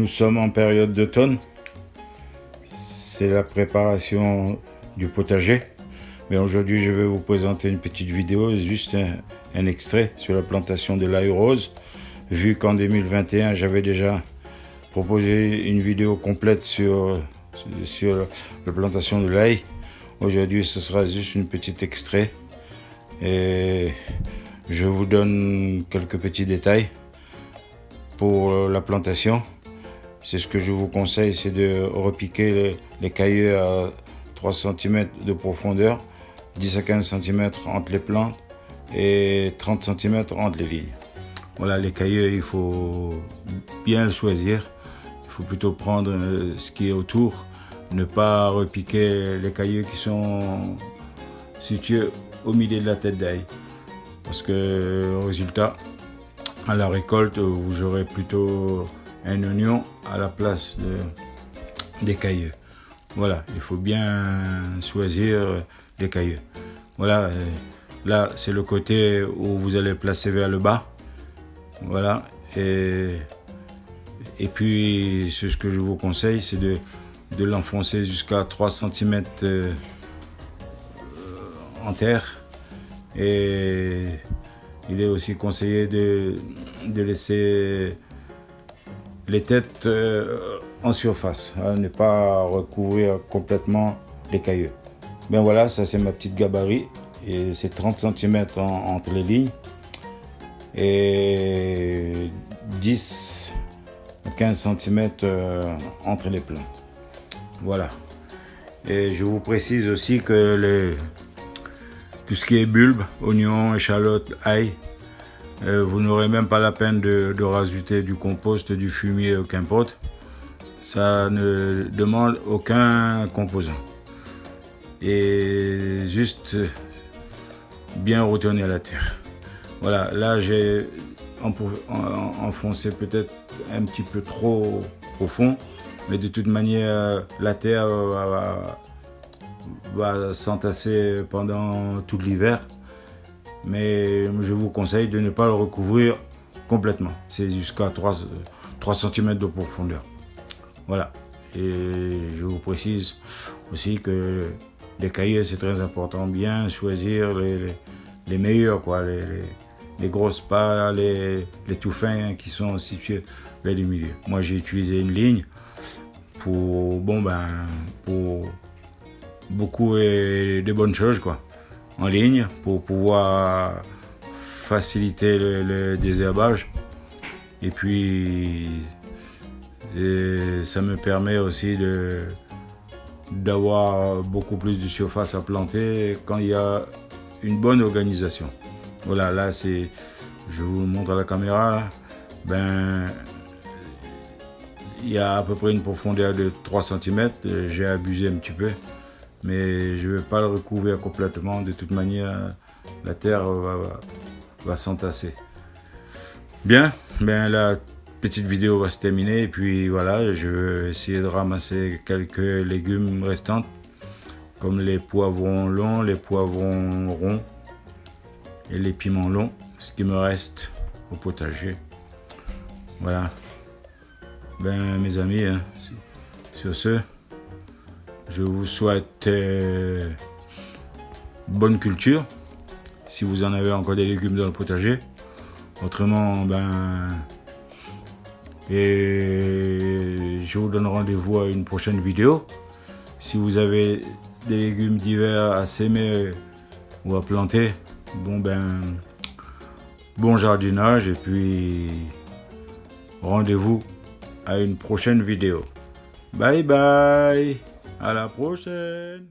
Nous sommes en période d'automne. C'est la préparation du potager. Mais aujourd'hui, je vais vous présenter une petite vidéo, juste un extrait sur la plantation de l'ail rose. Vu qu'en 2021, j'avais déjà proposé une vidéo complète sur la plantation de l'ail. Aujourd'hui, ce sera juste un petit extrait. Et je vous donne quelques petits détails pour la plantation. C'est ce que je vous conseille, c'est de repiquer les cailleux à 3 cm de profondeur, 10 à 15 cm entre les plantes et 30 cm entre les lignes. Voilà, les cailleux, il faut bien le choisir. Il faut plutôt prendre ce qui est autour, ne pas repiquer les cailleux qui sont situés au milieu de la tête d'ail. Parce que au résultat, à la récolte, vous aurez plutôt un oignon à la place des cailleux. Voilà, il faut bien choisir les cailleux. Voilà, là c'est le côté où vous allez placer vers le bas. Voilà, et puis ce que je vous conseille, c'est de l'enfoncer jusqu'à 3 cm en terre. Et il est aussi conseillé de laisser les têtes en surface, hein, ne pas recouvrir complètement les cailleux. Ben voilà, ça c'est ma petite gabarit, et c'est 30 cm entre les lignes et 10 à 15 cm entre les plantes. Voilà. Et je vous précise aussi que tout ce qui est bulbe, oignons, échalotes, ail, vous n'aurez même pas la peine de rajouter du compost, du fumier, qu'importe. Ça ne demande aucun composant. Et juste bien retourner à la terre. Voilà, là j'ai enfoncé peut-être un petit peu trop profond, mais de toute manière la terre va s'entasser pendant tout l'hiver. Mais je vous conseille de ne pas le recouvrir complètement. C'est jusqu'à 3 cm de profondeur. Voilà. Et je vous précise aussi que les cailleux, c'est très important. Bien choisir les meilleurs, quoi. Les grosses pas, les tout fins qui sont situés vers le milieu. Moi, j'ai utilisé une ligne pour beaucoup et de bonnes choses, quoi. En ligne pour pouvoir faciliter le désherbage, et puis ça me permet aussi d'avoir beaucoup plus de surface à planter quand il y a une bonne organisation. Voilà, là je vous montre à la caméra là, ben il y a à peu près une profondeur de 3 cm. J'ai abusé un petit peu, mais je ne vais pas le recouvrir complètement. De toute manière, la terre va s'entasser. Bien, la petite vidéo va se terminer. Et puis voilà, je vais essayer de ramasser quelques légumes restants, comme les poivrons longs, les poivrons ronds et les piments longs, ce qui me reste au potager. Voilà. Mes amis, hein, sur ce, je vous souhaite bonne culture, si vous en avez encore des légumes dans le potager. Autrement, et je vous donne rendez-vous à une prochaine vidéo. Si vous avez des légumes d'hiver à s'aimer ou à planter, bon jardinage, et puis rendez-vous à une prochaine vidéo. Bye bye, à la prochaine.